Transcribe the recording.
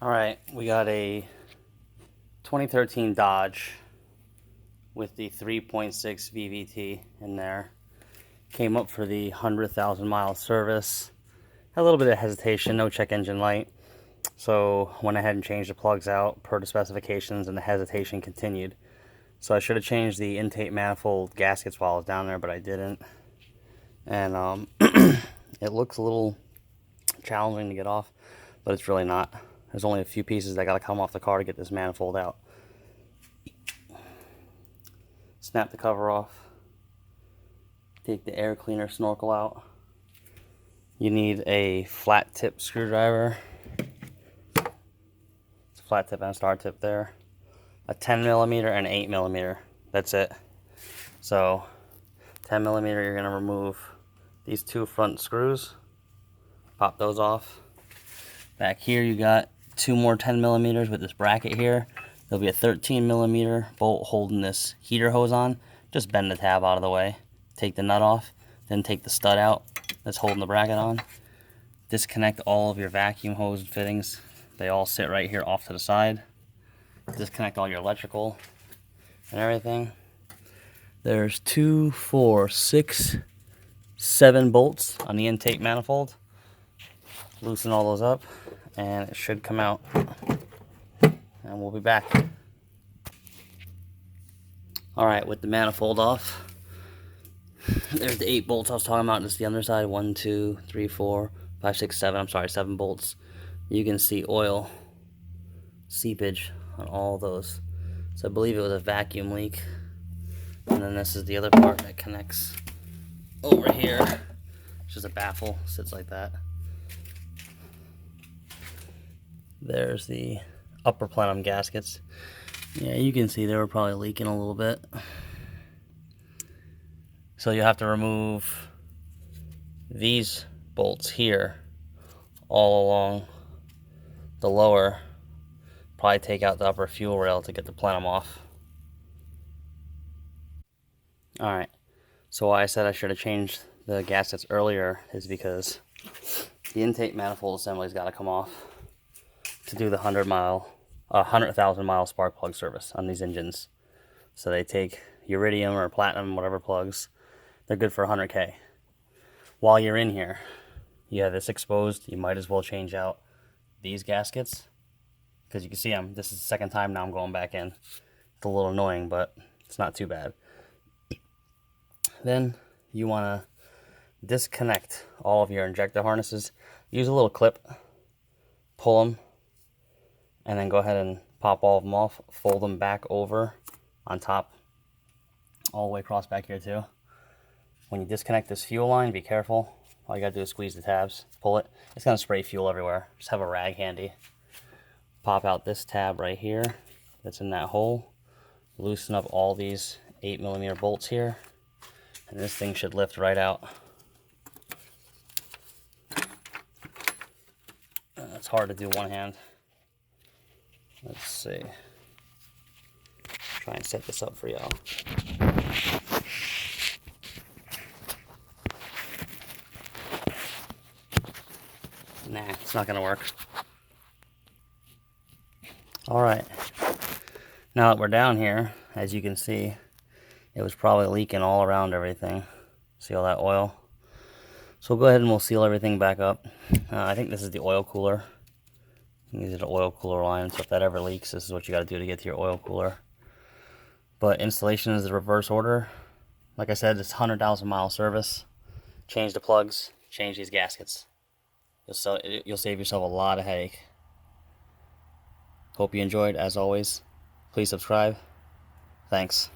Alright, we got a 2013 Dodge with the 3.6 VVT in there. Came up for the 100,000 mile service. Had a little bit of hesitation, no check engine light. So went ahead and changed the plugs out per the specifications, and the hesitation continued. So I should have changed the intake manifold gaskets while I was down there, but I didn't. And it looks a little challenging to get off, but it's really not. There's only a few pieces that got to come off the car to get this manifold out. Snap the cover off. Take the air cleaner snorkel out. You need a flat tip screwdriver. It's a flat tip and a star tip there. A 10mm and an 8mm. That's it. So 10mm, you're going to remove these two front screws. Pop those off. Back here you got two more 10mm with this bracket here. There'll be a 13mm bolt holding this heater hose on. Just bend the tab out of the way. Take the nut off, then take the stud out that's holding the bracket on. Disconnect all of your vacuum hose fittings. They all sit right here off to the side. Disconnect all your electrical and everything. There's 2, 4, 6, 7 bolts on the intake manifold. Loosen all those up and it should come out, and we'll be back. Alright, with the manifold off, there's the 8 bolts I was talking about. This is the underside. 1, 2, 3, 4, 5, 6, 7. I'm sorry, 7 bolts. You can see oil seepage on all those. So I believe it was a vacuum leak. And then this is the other part that connects over here. It's just a baffle, sits like that. There's the upper plenum gaskets. Yeah, you can see they were probably leaking a little bit. So you have to remove these bolts here all along the lower. Probably take out the upper fuel rail to get the plenum off. Alright, so why I said I should have changed the gaskets earlier is because the intake manifold assembly's got to come off to do the 100,000 mile spark plug service on these engines. So they take iridium or platinum, whatever plugs. They're good for 100K. While you're in here, you have this exposed. You might as well change out these gaskets, because you can see this is the second time now I'm going back in. It's a little annoying, but it's not too bad. Then you want to disconnect all of your injector harnesses. Use a little clip, pull them, and then go ahead and pop all of them off. Fold them back over on top, all the way across back here too. When you disconnect this fuel line, be careful. All you gotta do is squeeze the tabs, pull it. It's gonna spray fuel everywhere. Just have a rag handy. Pop out this tab right here that's in that hole. Loosen up all these 8mm bolts here, and this thing should lift right out. It's hard to do one hand. Let's see. Try and set this up for y'all. Nah, it's not gonna work. Alright. Now that we're down here, as you can see, it was probably leaking all around everything. See all that oil? So we'll go ahead and we'll seal everything back up. I think this is the oil cooler. These are the oil cooler lines, so if that ever leaks, this is what you got to do to get to your oil cooler. But installation is the reverse order. Like I said, it's 100,000 mile service. Change the plugs, change these gaskets. You'll save yourself a lot of headache. Hope you enjoyed. As always, please subscribe. Thanks.